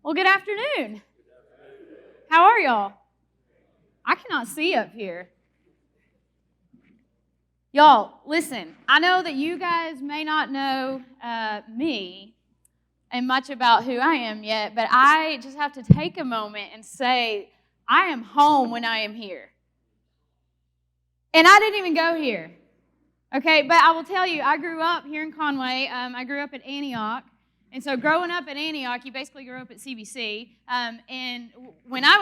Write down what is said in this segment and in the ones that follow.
Well, good afternoon. How are y'all? I cannot see up here. Y'all, listen, I know that you guys may not know me and much about who I am yet, but I just have to take a moment and say, I am home when I am here. And I didn't even go here. Okay, but I will tell you, I grew up here in Conway. I grew up at Antioch. And so growing up at Antioch, you basically grew up at CBC. And when I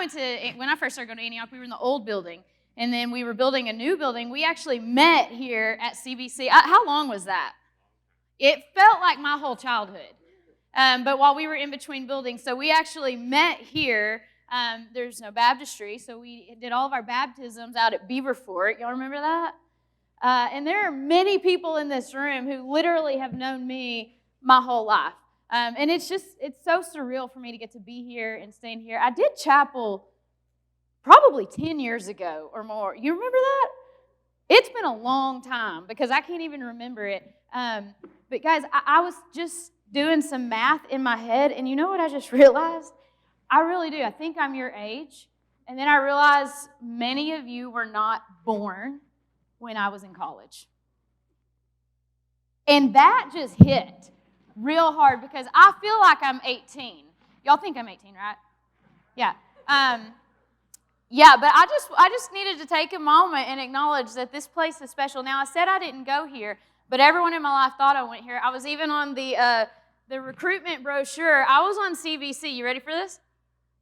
first started going to Antioch, we were in the old building. And then we were building a new building. We actually met here at CBC. How long was that? It felt like my whole childhood. But while we were in between buildings, so we actually met here. There's no baptistry, so we did all of our baptisms out at Beaver Fort. Y'all remember that? And there are many people in this room who literally have known me my whole life. And it's so surreal for me to get to be here and stand here. I did chapel probably 10 years ago or more. You remember that? It's been a long time because I can't even remember it. But guys, I was just doing some math in my head, and you know what I just realized? I really do. I think I'm your age. And then I realized many of you were not born when I was in college. And that just hit real hard because I feel like I'm 18. Y'all think I'm 18, right? Yeah. But I just needed to take a moment and acknowledge that this place is special. Now, I said I didn't go here, but everyone in my life thought I went here. I was even on the recruitment brochure. I was on CBC. You ready for this?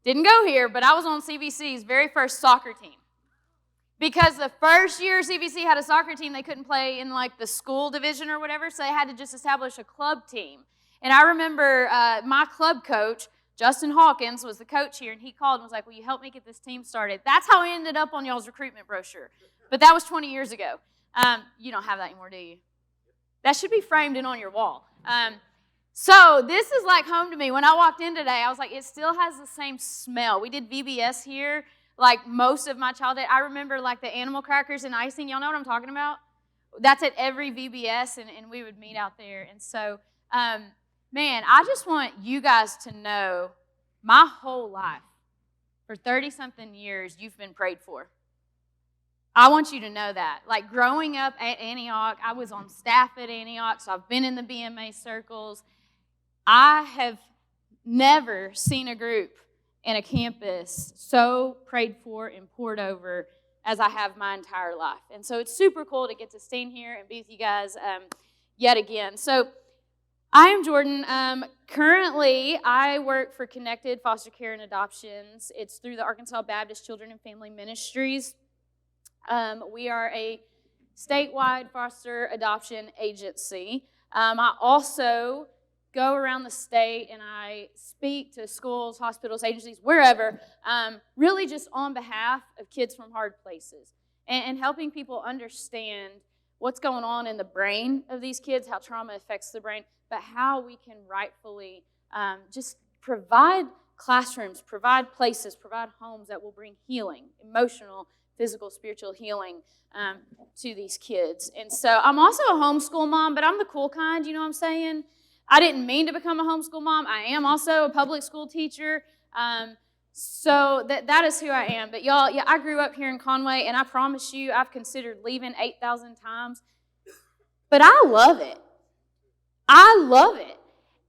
Didn't go here, but I was on CBC's very first soccer team. Because the first year CBC had a soccer team, they couldn't play in like the school division or whatever, so they had to just establish a club team. And I remember my club coach, Justin Hawkins, was the coach here, and he called and was like, will you help me get this team started? That's how I ended up on y'all's recruitment brochure. But that was 20 years ago. You don't have that anymore, do you? That should be framed in on your wall. So this is like home to me. When I walked in today, I was like, it still has the same smell. We did VBS here. Like most of my childhood, I remember like the animal crackers and icing. Y'all know what I'm talking about? That's at every VBS, and we would meet out there. And so, man, I just want you guys to know my whole life, for 30-something years, you've been prayed for. I want you to know that. Like growing up at Antioch, I was on staff at Antioch, so I've been in the BMA circles. I have never seen a group in a campus so prayed for and poured over as I have my entire life. And so it's super cool to get to stand here and be with you guys yet again. So I am Jordan. Currently, I work for Connected Foster Care and Adoptions. It's through the Arkansas Baptist Children and Family Ministries. We are a statewide foster adoption agency. I also go around the state and I speak to schools, hospitals, agencies, wherever, really just on behalf of kids from hard places and helping people understand what's going on in the brain of these kids, how trauma affects the brain, but how we can rightfully just provide classrooms, provide places, provide homes that will bring healing, emotional, physical, spiritual healing to these kids. And so I'm also a homeschool mom, but I'm the cool kind, you know what I'm saying? I didn't mean to become a homeschool mom. I am also a public school teacher. So that is who I am. But y'all, yeah, I grew up here in Conway, and I promise you, I've considered leaving 8,000 times. But I love it. I love it.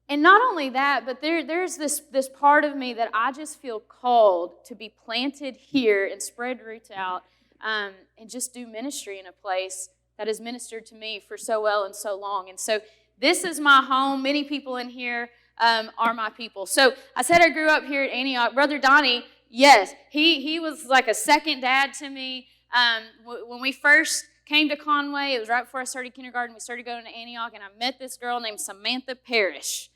And not only that, but there's this part of me that I just feel called to be planted here and spread roots out and just do ministry in a place that has ministered to me for so well and so long. And so this is my home. Many people in here are my people. So I said I grew up here at Antioch. Brother Donnie, yes, he was like a second dad to me. When we first came to Conway, it was right before I started kindergarten. We started going to Antioch, and I met this girl named Samantha Parrish.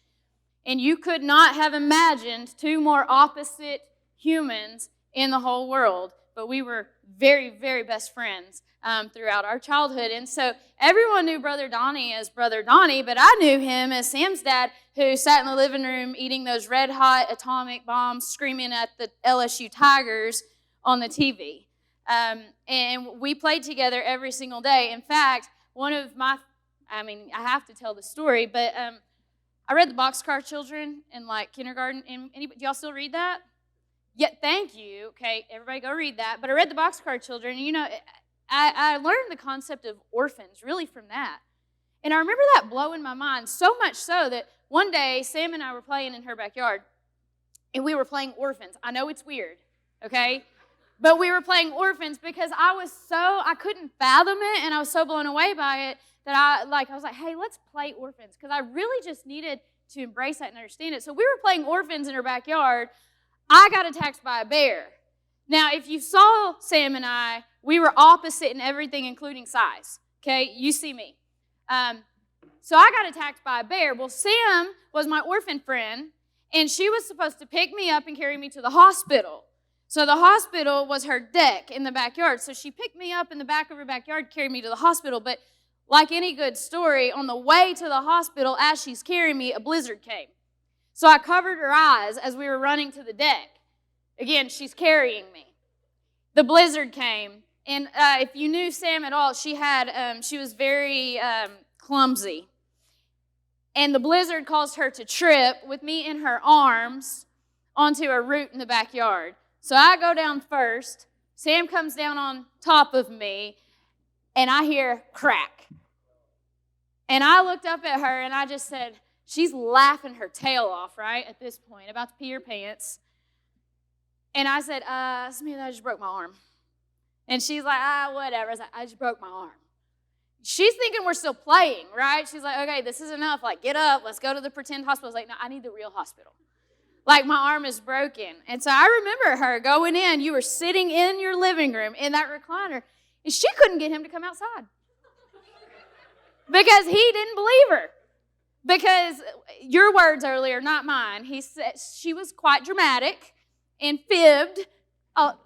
And you could not have imagined two more opposite humans in the whole world. But we were very, very best friends throughout our childhood. And so everyone knew Brother Donnie as Brother Donnie, but I knew him as Sam's dad, who sat in the living room eating those red-hot atomic bombs, screaming at the LSU Tigers on the TV. And we played together every single day. In fact, I have to tell the story, but I read The Boxcar Children in like kindergarten. And do y'all still read that? Yeah, thank you. Okay, everybody go read that. But I read The Boxcar Children, and I learned the concept of orphans really from that. And I remember that blowing my mind, so much so that one day Sam and I were playing in her backyard, and we were playing orphans. I know it's weird, okay? But we were playing orphans because I couldn't fathom it, and I was so blown away by it that I was like, hey, let's play orphans, because I really just needed to embrace that and understand it. So we were playing orphans in her backyard. I got attacked by a bear. Now, if you saw Sam and I, we were opposite in everything, including size, okay? You see me. So I got attacked by a bear. Well, Sam was my orphan friend, and she was supposed to pick me up and carry me to the hospital. So the hospital was her deck in the backyard. So she picked me up in the back of her backyard, carried me to the hospital. But like any good story, on the way to the hospital, as she's carrying me, a blizzard came. So I covered her eyes as we were running to the deck. Again, she's carrying me. The blizzard came. And if you knew Sam at all, she was very clumsy. And the blizzard caused her to trip with me in her arms onto a root in the backyard. So I go down first. Sam comes down on top of me, and I hear crack. And I looked up at her, and I just said, she's laughing her tail off, right, at this point, about to pee her pants. And I said, Samantha, I just broke my arm. And she's like, whatever. I was like, I just broke my arm. She's thinking we're still playing, right? She's like, okay, this is enough. Like, get up. Let's go to the pretend hospital. I was like, no, I need the real hospital. Like, my arm is broken. And so I remember her going in. You were sitting in your living room in that recliner, and she couldn't get him to come outside because he didn't believe her. Because your words earlier, not mine, he said she was quite dramatic and fibbed.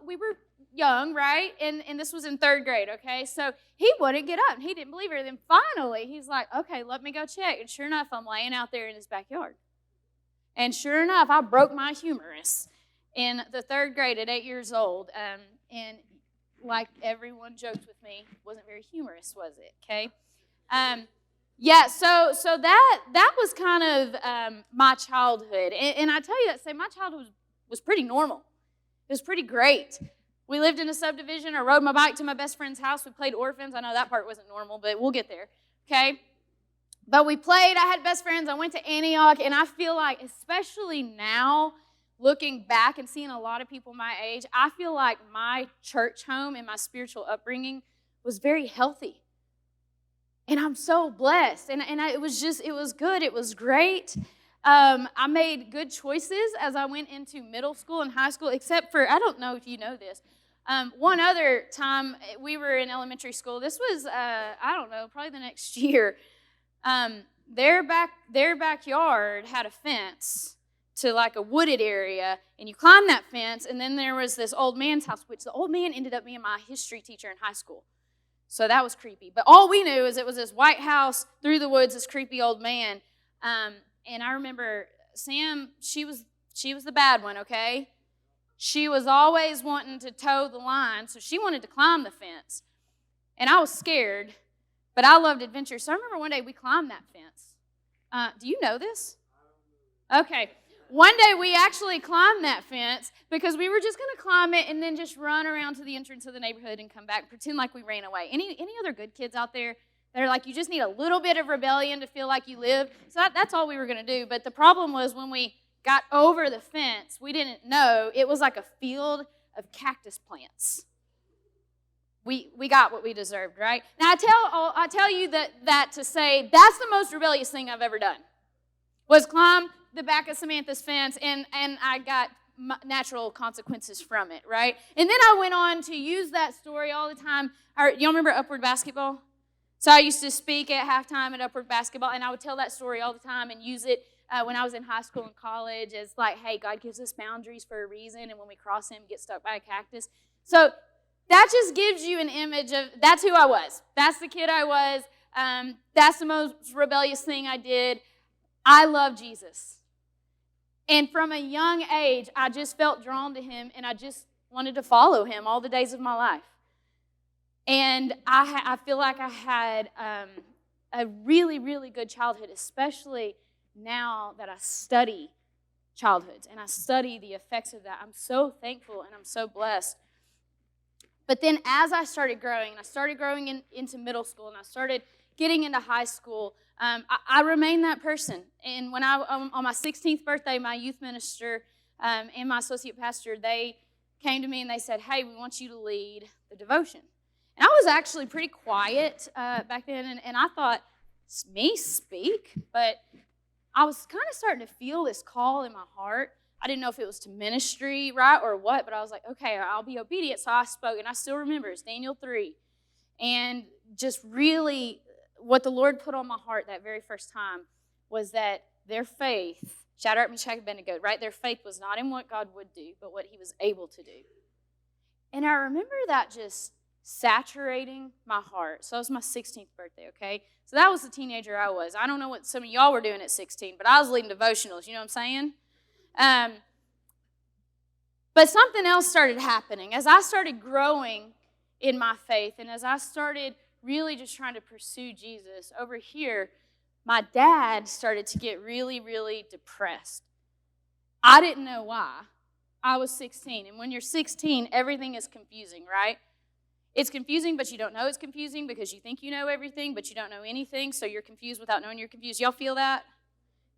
We were young, right? And this was in 3rd grade, okay? So he wouldn't get up, and he didn't believe her. Then finally, he's like, okay, let me go check. And sure enough, I'm laying out there in his backyard. And sure enough, I broke my humerus in the 3rd grade at 8 years old. And like everyone joked with me, wasn't very humorous, was it? Okay? So that was kind of my childhood. And I tell you that, my childhood was pretty normal. It was pretty great. We lived in a subdivision. I rode my bike to my best friend's house. We played orphans. I know that part wasn't normal, but we'll get there, okay? But we played. I had best friends. I went to Antioch, and I feel like, especially now, looking back and seeing a lot of people my age, I feel like my church home and my spiritual upbringing was very healthy. And I'm so blessed. And it was good. It was great. I made good choices as I went into middle school and high school, except for, I don't know if you know this, one other time we were in elementary school. This was, I don't know, probably the next year. Their backyard had a fence to like a wooded area, and you climbed that fence, and then there was this old man's house, which the old man ended up being my history teacher in high school. So that was creepy. But all we knew is it was this white house through the woods, this creepy old man. And I remember Sam, she was the bad one, okay? She was always wanting to toe the line, so she wanted to climb the fence. And I was scared, but I loved adventure. So I remember one day we climbed that fence. Do you know this? Okay. One day we actually climbed that fence because we were just going to climb it and then just run around to the entrance of the neighborhood and come back, pretend like we ran away. Any other good kids out there that are like, you just need a little bit of rebellion to feel like you live? So that's all we were going to do. But the problem was when we got over the fence, we didn't know it was like a field of cactus plants. We got what we deserved, right? Now I tell you that to say that's the most rebellious thing I've ever done, was climb the back of Samantha's fence, and I got natural consequences from it, right? And then I went on to use that story all the time. Y'all remember Upward Basketball? So I used to speak at halftime at Upward Basketball, and I would tell that story all the time and use it when I was in high school and college as like, hey, God gives us boundaries for a reason, and when we cross him, get stuck by a cactus. So that just gives you an image of, that's who I was. That's the kid I was. That's the most rebellious thing I did. I love Jesus. And from a young age, I just felt drawn to him, and I just wanted to follow him all the days of my life. And I feel like I had a really, really good childhood, especially now that I study childhoods and I study the effects of that, I'm so thankful and I'm so blessed. But then as I started growing, and I started growing into middle school, and I started getting into high school, I remained that person. And when on my 16th birthday, my youth minister and my associate pastor, they came to me and they said, hey, we want you to lead the devotion. And I was actually pretty quiet back then, and I thought, me speak? But I was kind of starting to feel this call in my heart. I didn't know if it was to ministry, right, or what, but I was like, okay, I'll be obedient. So I spoke, and I still remember it's Daniel 3. And just really what the Lord put on my heart that very first time was that their faith, Shadrach, Meshach, and Abednego, right, their faith was not in what God would do, but what he was able to do. And I remember that just saturating my heart. So it was my 16th birthday, okay? So that was the teenager I was. I don't know what some of y'all were doing at 16, but I was leading devotionals, you know what I'm saying? But something else started happening. As I started growing in my faith and as I started really just trying to pursue Jesus, over here, my dad started to get really, really depressed. I didn't know why. I was 16, and when you're 16, everything is confusing, right? It's confusing, but you don't know it's confusing because you think you know everything, but you don't know anything, so you're confused without knowing you're confused. Y'all feel that?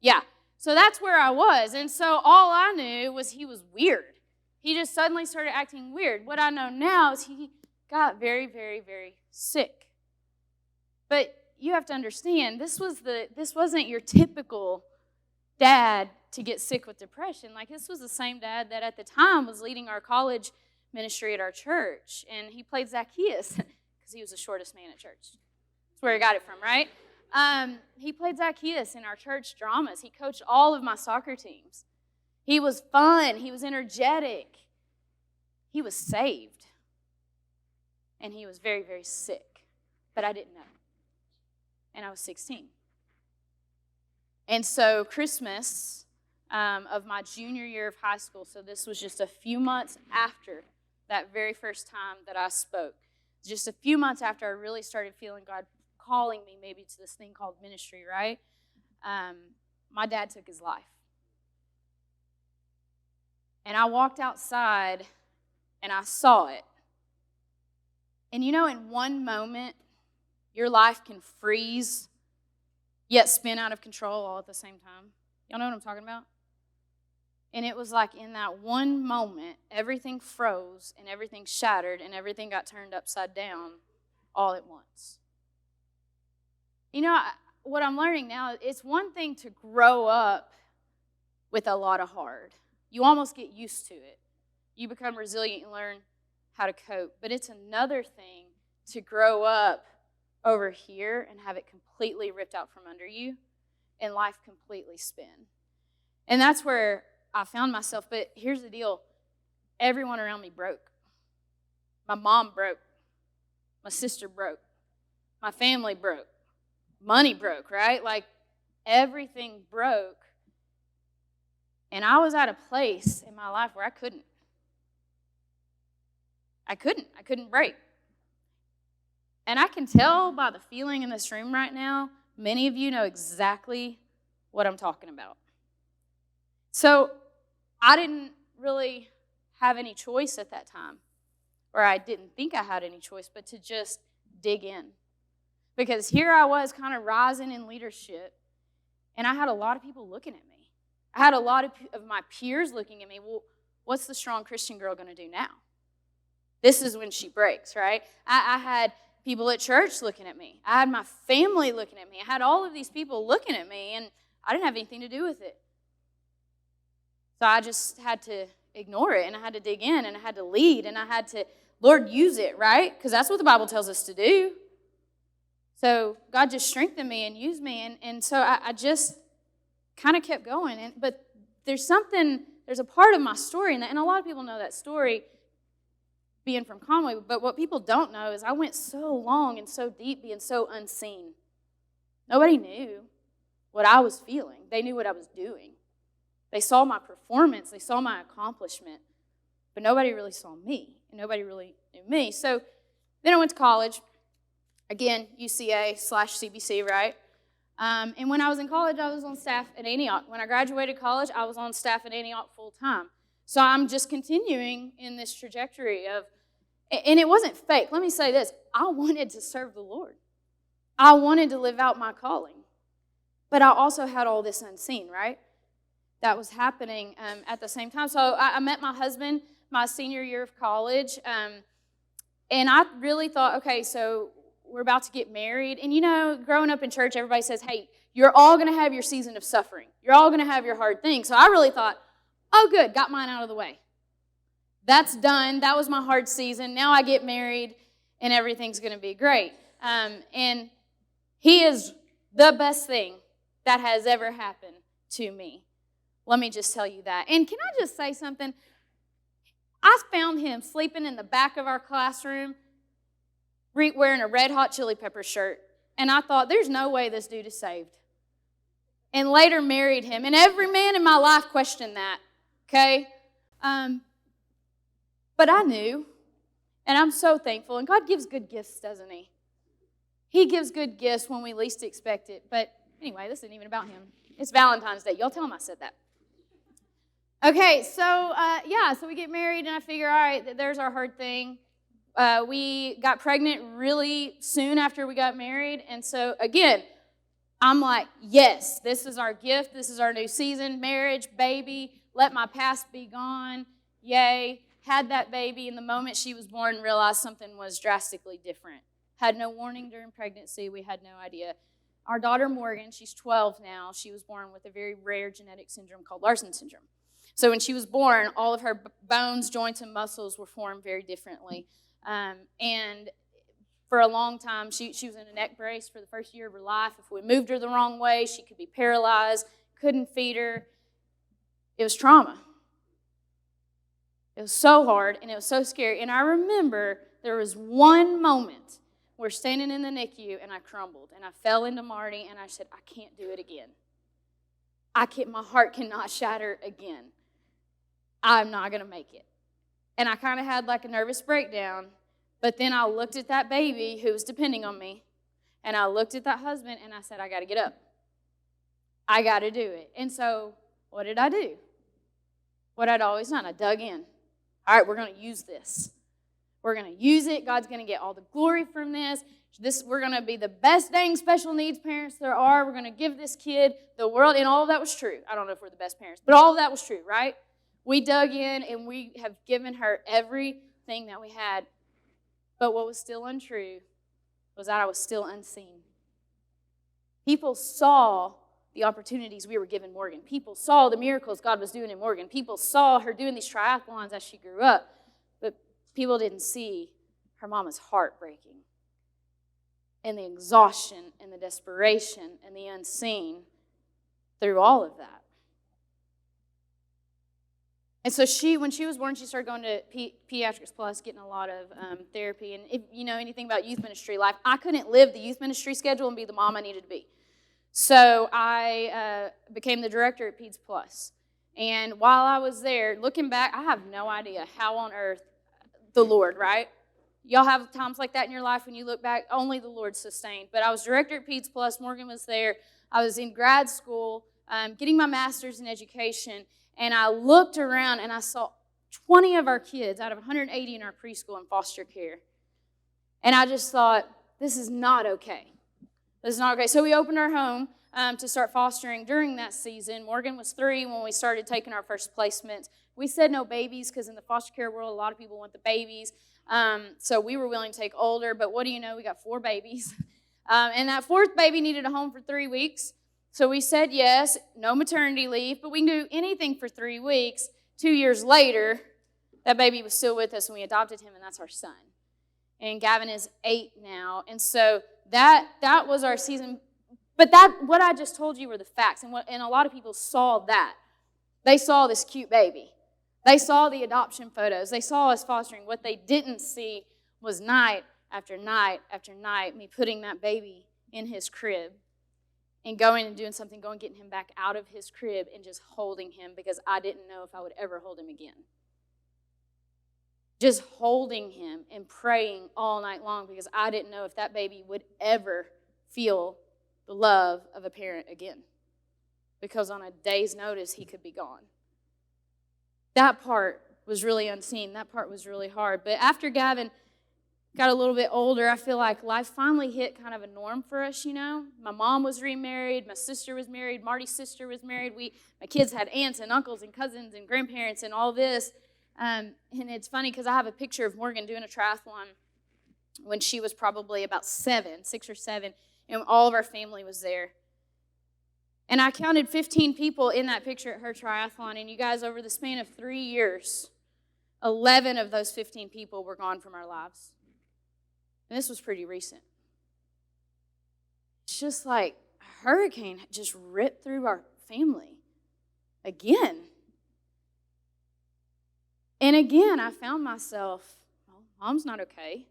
Yeah. So that's where I was, and so all I knew was he was weird. He just suddenly started acting weird. What I know now is he got very, very, very sick. But you have to understand, this wasn't your typical dad to get sick with depression. Like, this was the same dad that at the time was leading our college ministry at our church, and he played Zacchaeus because he was the shortest man at church. That's where he got it from, right? He played Zacchaeus in our church dramas. He coached all of my soccer teams. He was fun. He was energetic. He was saved. And he was very, very sick. But I didn't know. And I was 16. And so Christmas of my junior year of high school, so this was just a few months after that very first time that I spoke. Just a few months after I really started feeling God calling me maybe to this thing called ministry, right? My dad took his life. And I walked outside and I saw it. And you know, in one moment, your life can freeze, yet spin out of control all at the same time. Y'all know what I'm talking about? And it was like in that one moment, everything froze and everything shattered and everything got turned upside down all at once. You know, what I'm learning now, it's one thing to grow up with a lot of hard. You almost get used to it. You become resilient and learn how to cope. But it's another thing to grow up over here and have it completely ripped out from under you and life completely spin. And that's where I found myself. But here's the deal. Everyone around me broke. My mom broke. My sister broke. My family broke. Money broke, right? Like, everything broke. And I was at a place in my life where I couldn't break. And I can tell by the feeling in this room right now, many of you know exactly what I'm talking about. So I didn't really have any choice at that time, or I didn't think I had any choice, but to just dig in. Because here I was kind of rising in leadership, and I had a lot of people looking at me. I had a lot of my peers looking at me. Well, what's the strong Christian girl going to do now? This is when she breaks, right? I had people at church looking at me. I had my family looking at me. I had all of these people looking at me, and I didn't have anything to do with it. So I just had to ignore it, and I had to dig in, and I had to lead, and I had to, Lord, use it, right? Because that's what the Bible tells us to do. So God just strengthened me and used me, and so I just kind of kept going. But there's a part of my story, and a lot of people know that story, being from Conway, but what people don't know is I went so long and so deep being so unseen. Nobody knew what I was feeling. They knew what I was doing. They saw my performance. They saw my accomplishment. But nobody really saw me, and nobody really knew me. So then I went to college. Again, UCA/CBC, right? And when I was in college, I was on staff at Antioch. When I graduated college, I was on staff at Antioch full time. So I'm just continuing in this trajectory of, and it wasn't fake. Let me say this. I wanted to serve the Lord. I wanted to live out my calling. But I also had all this unseen, right? That was happening at the same time. So I met my husband my senior year of college. And I really thought, okay, so we're about to get married. And you know, growing up in church, everybody says, hey, you're all going to have your season of suffering. You're all going to have your hard things. So I really thought, oh, good, got mine out of the way. That's done. That was my hard season. Now I get married, and everything's going to be great. And he is the best thing that has ever happened to me. Let me just tell you that. And can I just say something? I found him sleeping in the back of our classroom, wearing a Red Hot Chili Pepper shirt. And I thought, there's no way this dude is saved. And later married him. And every man in my life questioned that, okay? But I knew, and I'm so thankful. And God gives good gifts, doesn't He? He gives good gifts when we least expect it. But anyway, this isn't even about him. It's Valentine's Day. Y'all tell him I said that. Okay, so so we get married, and I figure, all right, there's our hard thing. We got pregnant really soon after we got married, and so, again, I'm like, yes, this is our gift. This is our new season, marriage, baby, let my past be gone, yay. Had that baby, and the moment she was born, realized something was drastically different. Had no warning during pregnancy. We had no idea. Our daughter, Morgan, she's 12 now. She was born with a very rare genetic syndrome called Larsen syndrome. So when she was born, all of her bones, joints, and muscles were formed very differently. And for a long time, she was in a neck brace for the first year of her life. If we moved her the wrong way, she could be paralyzed, couldn't feed her. It was trauma. It was so hard, and it was so scary. And I remember there was one moment where standing in the NICU, and I crumbled, and I fell into Marty, and I said, I can't do it again. My heart cannot shatter again. I'm not going to make it. And I kind of had like a nervous breakdown, but then I looked at that baby who was depending on me, and I looked at that husband, and I said, I got to get up. I got to do it. And so what did I do? What I'd always done, I dug in. All right, we're going to use this. We're going to use it. God's going to get all the glory from this. We're going to be the best dang special needs parents there are. We're going to give this kid the world. And all of that was true. I don't know if we're the best parents, but all of that was true, right? We dug in, and we have given her everything that we had. But what was still untrue was that I was still unseen. People saw the opportunities we were giving Morgan. People saw the miracles God was doing in Morgan. People saw her doing these triathlons as she grew up. But people didn't see her mama's heart breaking, and the exhaustion and the desperation and the unseen through all of that. And so when she was born, she started going to Pediatrics Plus, getting a lot of therapy. And if you know anything about youth ministry life, I couldn't live the youth ministry schedule and be the mom I needed to be. So I became the director at Peds Plus. And while I was there, looking back, I have no idea how on earth the Lord, right? Y'all have times like that in your life when you look back, only the Lord sustained. But I was director at Peds Plus. Morgan was there. I was in grad school, getting my master's in education. And I looked around, and I saw 20 of our kids out of 180 in our preschool in foster care. And I just thought, this is not okay. This is not okay. So we opened our home to start fostering during that season. Morgan was 3 when we started taking our first placements. We said no babies because in the foster care world, a lot of people want the babies. So we were willing to take older, but what do you know? We got 4 babies. And that 4th baby needed a home for 3 weeks. So we said yes, no maternity leave, but we can do anything for 3 weeks. 2 years later, that baby was still with us, and we adopted him, and that's our son. And Gavin is 8 now. And so that was our season. But what I just told you were the facts, and a lot of people saw that. They saw this cute baby. They saw the adoption photos. They saw us fostering. What they didn't see was night after night after night, me putting that baby in his crib and going and doing something, getting him back out of his crib and just holding him because I didn't know if I would ever hold him again. Just holding him and praying all night long because I didn't know if that baby would ever feel the love of a parent again, because on a day's notice, he could be gone. That part was really unseen. That part was really hard. But after Gavin got a little bit older, I feel like life finally hit kind of a norm for us, you know. My mom was remarried. My sister was married. Marty's sister was married. My kids had aunts and uncles and cousins and grandparents and all this. And it's funny because I have a picture of Morgan doing a triathlon when she was probably about 6 or 7, and all of our family was there. And I counted 15 people in that picture at her triathlon, and you guys, over the span of 3 years, 11 of those 15 people were gone from our lives. And this was pretty recent. It's just like a hurricane just ripped through our family again. And again, I found myself, well, mom's not okay.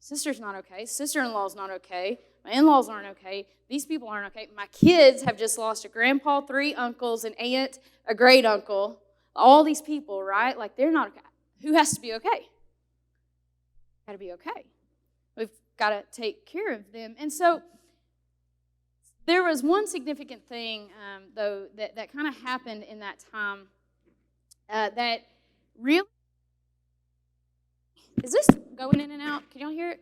Sister's not okay. Sister-in-law's not okay. My in-laws aren't okay. These people aren't okay. My kids have just lost a grandpa, 3 uncles, an aunt, a great uncle. All these people, right? Like, they're not okay. Who has to be okay? Got to be okay. We've got to take care of them. And so there was one significant thing, though, that kind of happened in that time that really... Is this going in and out? Can y'all hear it?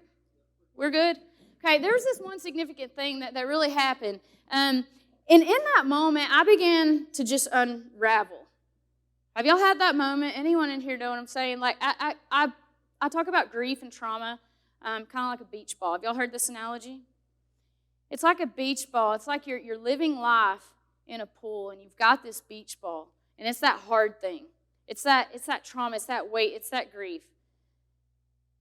We're good? Okay, there was this one significant thing that really happened. And in that moment, I began to just unravel. Have y'all had that moment? Anyone in here know what I'm saying? Like, I talk about grief and trauma kind of like a beach ball. Have y'all heard this analogy? It's like a beach ball. It's like you're living life in a pool, and you've got this beach ball, and it's that hard thing. It's that trauma. It's that weight. It's that grief.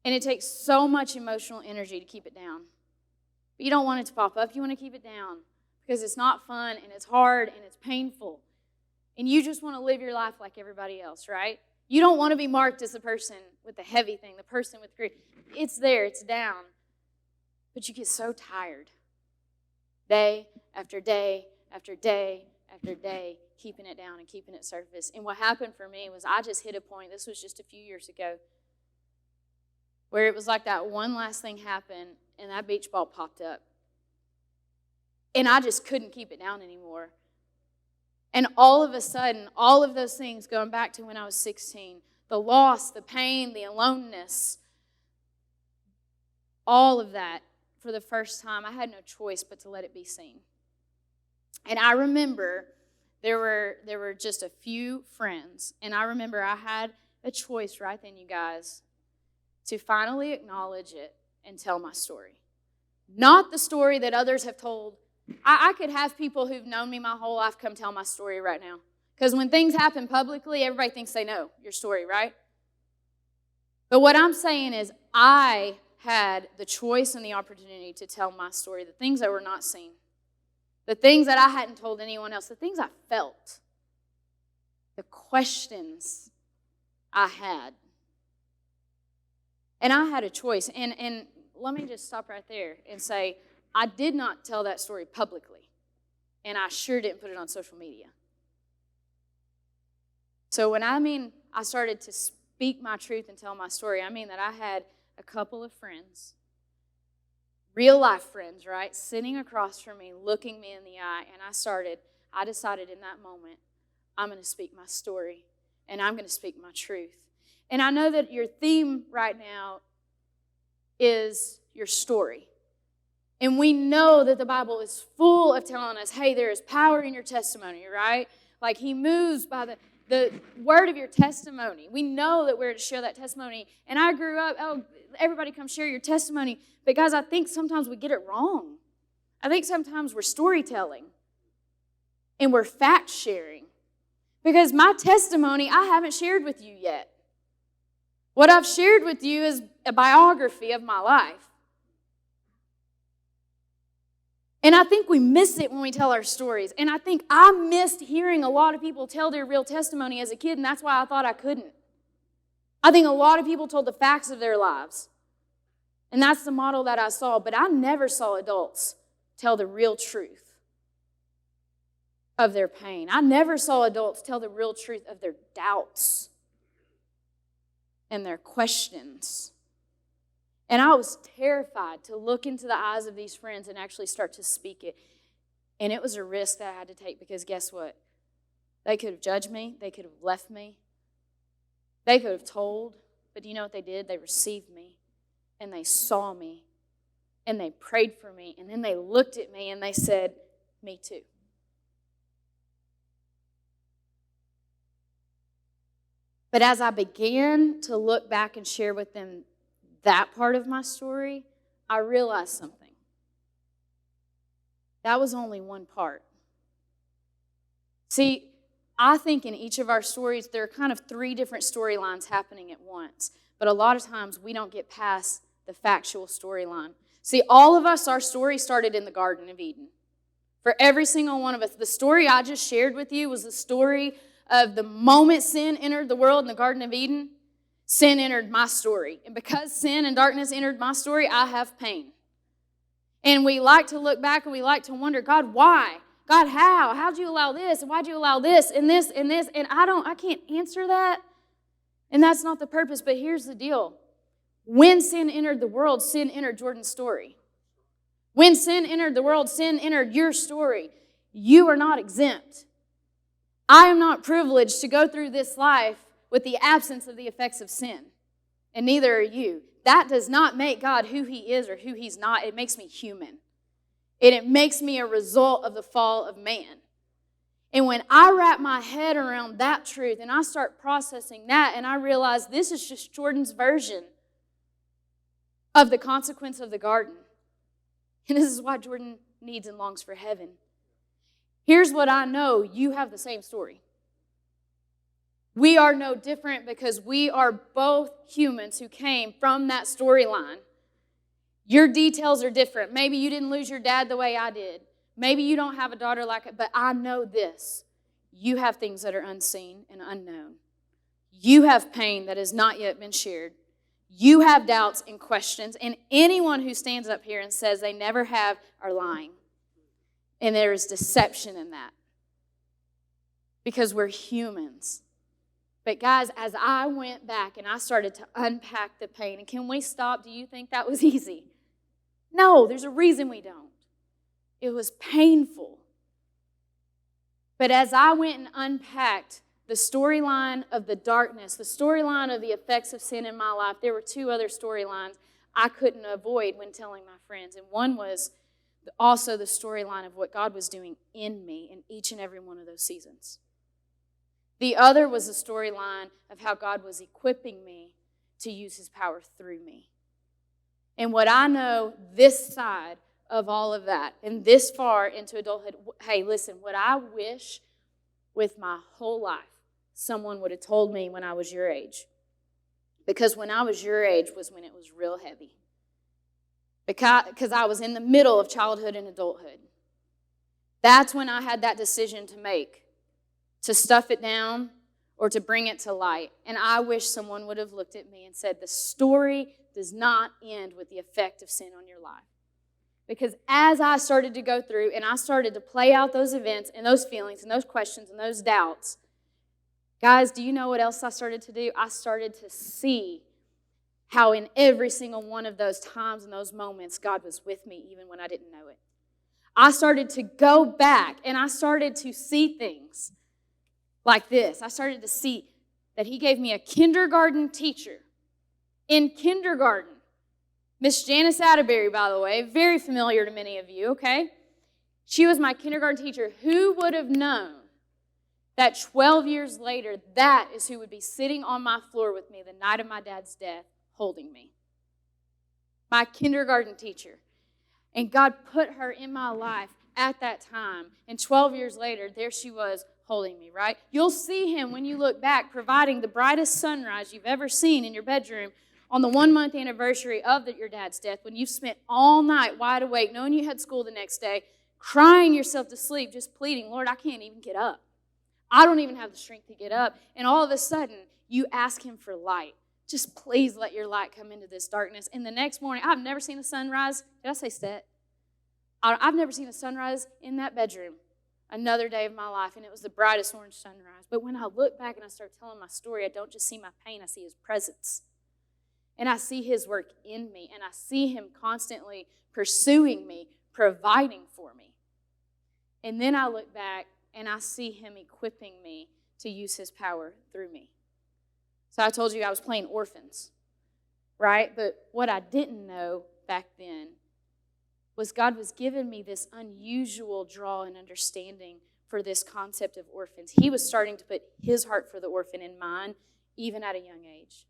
And it takes so much emotional energy to keep it down. But you don't want it to pop up. You want to keep it down because it's not fun, and it's hard, and it's painful. And you just want to live your life like everybody else, right? You don't want to be marked as the person with the heavy thing, the person with grief. It's there. It's down. But you get so tired. Day after day after day after day, keeping it down and keeping it surface. And what happened for me was I just hit a point, this was just a few years ago, where it was like that one last thing happened, and that beach ball popped up. And I just couldn't keep it down anymore. And all of a sudden, all of those things going back to when I was 16, the loss, the pain, the aloneness, all of that, for the first time, I had no choice but to let it be seen. And I remember there were just a few friends, and I remember I had a choice right then, you guys, to finally acknowledge it and tell my story. Not the story that others have told. I could have people who've known me my whole life come tell my story right now. Because when things happen publicly, everybody thinks they know your story, right? But what I'm saying is I had the choice and the opportunity to tell my story, the things that were not seen, the things that I hadn't told anyone else, the things I felt, the questions I had. And I had a choice. And let me just stop right there and say, I did not tell that story publicly. And I sure didn't put it on social media. So when I started to speak my truth and tell my story, I mean that I had a couple of friends, real life friends, right, sitting across from me, looking me in the eye, and I decided in that moment, I'm going to speak my story, and I'm going to speak my truth. And I know that your theme right now is your story. And we know that the Bible is full of telling us, hey, there is power in your testimony, right? Like he moves by the word of your testimony. We know that we're to share that testimony. And I grew up, everybody come share your testimony. But guys, I think sometimes we get it wrong. I think sometimes we're storytelling and we're fact sharing. Because my testimony, I haven't shared with you yet. What I've shared with you is a biography of my life. And I think we miss it when we tell our stories. And I think I missed hearing a lot of people tell their real testimony as a kid, and that's why I thought I couldn't. I think a lot of people told the facts of their lives. And that's the model that I saw. But I never saw adults tell the real truth of their pain. I never saw adults tell the real truth of their doubts and their questions. And I was terrified to look into the eyes of these friends and actually start to speak it. And it was a risk that I had to take because guess what? They could have judged me. They could have left me. They could have told. But do you know what they did? They received me. And they saw me. And they prayed for me. And then they looked at me and they said, me too. But as I began to look back and share with them that part of my story, I realized something. That was only one part. See, I think in each of our stories, there are kind of 3 different storylines happening at once. But a lot of times, we don't get past the factual storyline. See, all of us, our story started in the Garden of Eden. For every single one of us, the story I just shared with you was the story of the moment sin entered the world in the Garden of Eden. Sin entered my story. And because sin and darkness entered my story, I have pain. And we like to look back and we like to wonder, God, why? God, how? How'd you allow this? And why'd you allow this and this and this? And I can't answer that. And that's not the purpose. But here's the deal. When sin entered the world, sin entered Jordan's story. When sin entered the world, sin entered your story. You are not exempt. I am not privileged to go through this life with the absence of the effects of sin. And neither are you. That does not make God who He is or who He's not. It makes me human. And it makes me a result of the fall of man. And when I wrap my head around that truth and I start processing that and I realize this is just Jordan's version of the consequence of the garden. And this is why Jordan needs and longs for heaven. Here's what I know. You have the same story. We are no different because we are both humans who came from that storyline. Your details are different. Maybe you didn't lose your dad the way I did. Maybe you don't have a daughter like it, but I know this. You have things that are unseen and unknown. You have pain that has not yet been shared. You have doubts and questions, and anyone who stands up here and says they never have are lying. And there is deception in that because we're humans. But guys, as I went back and I started to unpack the pain, and can we stop? Do you think that was easy? No, there's a reason we don't. It was painful. But as I went and unpacked the storyline of the darkness, the storyline of the effects of sin in my life, there were 2 other storylines I couldn't avoid when telling my friends. And one was also the storyline of what God was doing in me in each and every one of those seasons. The other was the storyline of how God was equipping me to use His power through me. And what I know this side of all of that and this far into adulthood, hey, listen, what I wish with my whole life someone would have told me when I was your age. Because when I was your age was when it was real heavy. Because I was in the middle of childhood and adulthood. That's when I had that decision to make. To stuff it down or to bring it to light. And I wish someone would have looked at me and said, the story does not end with the effect of sin on your life. Because as I started to go through and I started to play out those events and those feelings and those questions and those doubts, guys, do you know what else I started to do? I started to see how in every single one of those times and those moments, God was with me even when I didn't know it. I started to go back and I started to see things like this. I started to see that He gave me a kindergarten teacher. In kindergarten, Miss Janice Atterbury, by the way, very familiar to many of you, okay? She was my kindergarten teacher. Who would have known that 12 years later, that is who would be sitting on my floor with me the night of my dad's death, holding me? My kindergarten teacher. And God put her in my life at that time. And 12 years later, there she was, holding me, right? You'll see Him when you look back, providing the brightest sunrise you've ever seen in your bedroom on the 1-month anniversary of your dad's death, when you've spent all night wide awake, knowing you had school the next day, crying yourself to sleep, just pleading, Lord, I can't even get up. I don't even have the strength to get up. And all of a sudden, you ask Him for light. Just please let your light come into this darkness. And the next morning, I've never seen a sunrise. Did I say set? I've never seen a sunrise in that bedroom. Another day of my life, and it was the brightest orange sunrise. But when I look back and I start telling my story, I don't just see my pain, I see His presence. And I see His work in me, and I see Him constantly pursuing me, providing for me. And then I look back and I see him equipping me to use his power through me. So I told you I was playing orphans, right? But what I didn't know back then was God was giving me this unusual draw and understanding for this concept of orphans. He was starting to put his heart for the orphan in mine, even at a young age.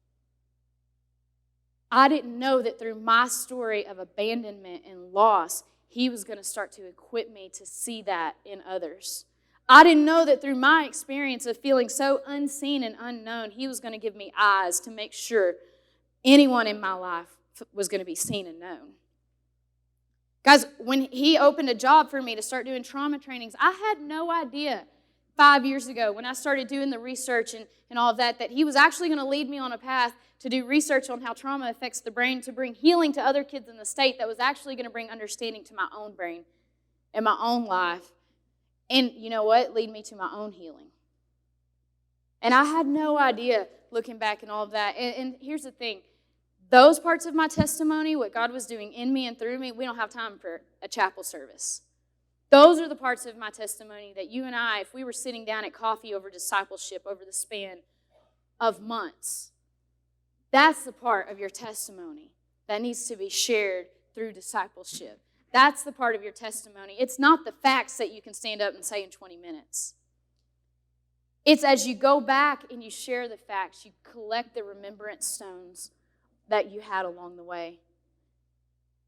I didn't know that through my story of abandonment and loss, he was going to start to equip me to see that in others. I didn't know that through my experience of feeling so unseen and unknown, he was going to give me eyes to make sure anyone in my life was going to be seen and known. Guys, when he opened a job for me to start doing trauma trainings, I had no idea 5 years ago when I started doing the research and all of that he was actually going to lead me on a path to do research on how trauma affects the brain, to bring healing to other kids in the state that was actually going to bring understanding to my own brain and my own life. And you know what? Lead me to my own healing. And I had no idea looking back and all of that. And here's the thing. Those parts of my testimony, what God was doing in me and through me, we don't have time for a chapel service. Those are the parts of my testimony that you and I, if we were sitting down at coffee over discipleship over the span of months, that's the part of your testimony that needs to be shared through discipleship. That's the part of your testimony. It's not the facts that you can stand up and say in 20 minutes. It's as you go back and you share the facts, you collect the remembrance stones that you had along the way.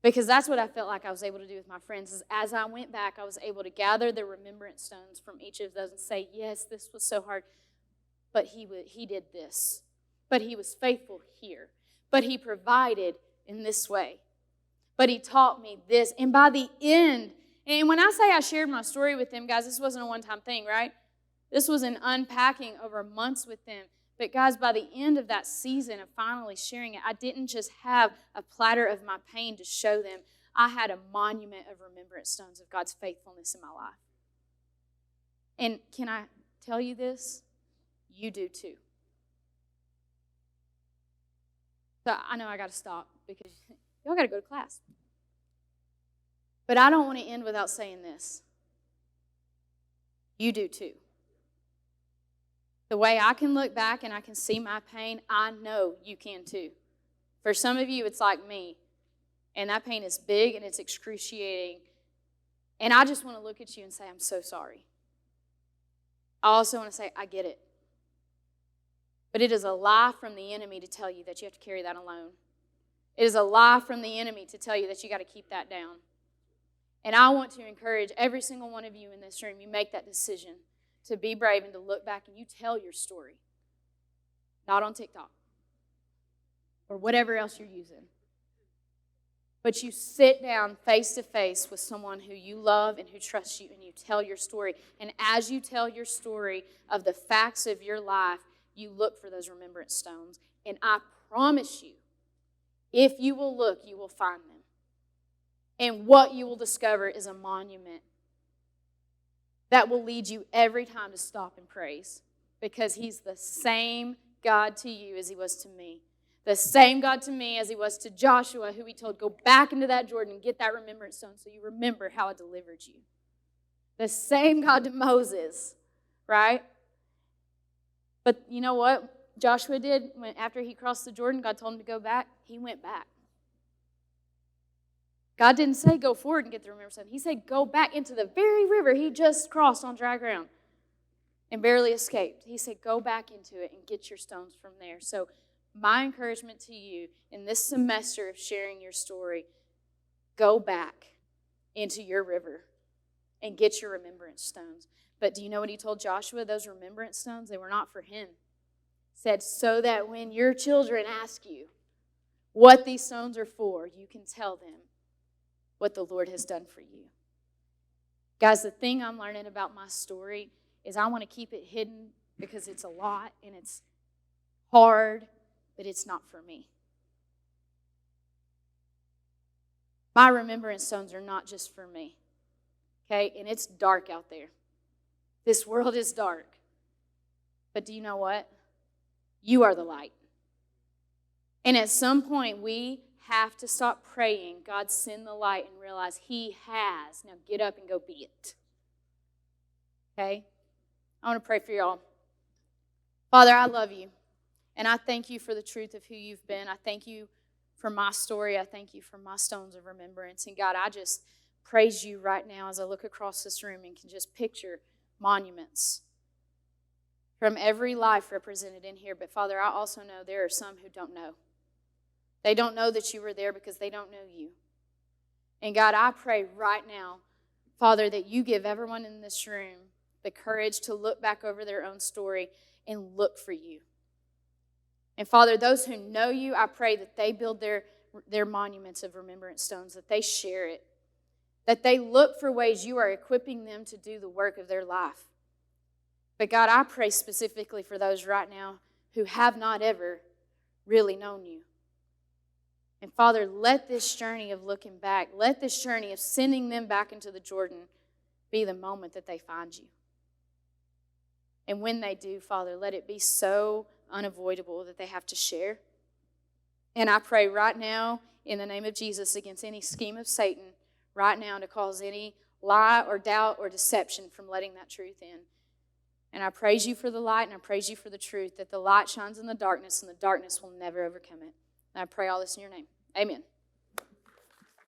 Because that's what I felt like I was able to do with my friends. Is as I went back, I was able to gather the remembrance stones from each of those and say, yes, this was so hard, but he did this. But he was faithful here. But he provided in this way. But he taught me this. And by the end, and when I say I shared my story with them, guys, this wasn't a one-time thing, right? This was an unpacking over months with them. But guys, by the end of that season of finally sharing it, I didn't just have a platter of my pain to show them. I had a monument of remembrance stones of God's faithfulness in my life. And can I tell you this? You do too. So I know I got to stop because y'all got to go to class. But I don't want to end without saying this. You do too. The way I can look back and I can see my pain, I know you can too. For some of you, it's like me. And that pain is big and it's excruciating. And I just want to look at you and say, I'm so sorry. I also want to say, I get it. But it is a lie from the enemy to tell you that you have to carry that alone. It is a lie from the enemy to tell you that you got to keep that down. And I want to encourage every single one of you in this room, you make that decision to be brave and to look back and you tell your story. Not on TikTok or whatever else you're using. But you sit down face to face with someone who you love and who trusts you and you tell your story. And as you tell your story of the facts of your life, you look for those remembrance stones. And I promise you, if you will look, you will find them. And what you will discover is a monument that will lead you every time to stop and praise. Because he's the same God to you as he was to me. The same God to me as he was to Joshua, who he told, go back into that Jordan and get that remembrance stone so you remember how I delivered you. The same God to Moses, right? But you know what Joshua did after he crossed the Jordan? God told him to go back. He went back. God didn't say go forward and get the remembrance stone. He said go back into the very river he just crossed on dry ground and barely escaped. He said go back into it and get your stones from there. So my encouragement to you in this semester of sharing your story, go back into your river and get your remembrance stones. But do you know what he told Joshua? Those remembrance stones, they were not for him. He said, so that when your children ask you what these stones are for, you can tell them what the Lord has done for you. Guys, the thing I'm learning about my story is I want to keep it hidden because it's a lot and it's hard, but it's not for me. My remembrance stones are not just for me, okay? And it's dark out there. This world is dark. But do you know what? You are the light. And at some point, we have to stop praying, God, send the light, and realize he has. Now get up and go be it. Okay? I want to pray for y'all. Father, I love you, and I thank you for the truth of who you've been. I thank you for my story. I thank you for my stones of remembrance. And God, I just praise you right now as I look across this room and can just picture monuments from every life represented in here. But Father, I also know there are some who don't know. They don't know that you were there because they don't know you. And God, I pray right now, Father, that you give everyone in this room the courage to look back over their own story and look for you. And Father, those who know you, I pray that they build their monuments of remembrance stones, that they share it, that they look for ways you are equipping them to do the work of their life. But God, I pray specifically for those right now who have not ever really known you. And Father, let this journey of looking back, let this journey of sending them back into the Jordan be the moment that they find you. And when they do, Father, let it be so unavoidable that they have to share. And I pray right now, in the name of Jesus, against any scheme of Satan, right now to cause any lie or doubt or deception from letting that truth in. And I praise you for the light, and I praise you for the truth, that the light shines in the darkness, and the darkness will never overcome it. And I pray all this in your name. Amen.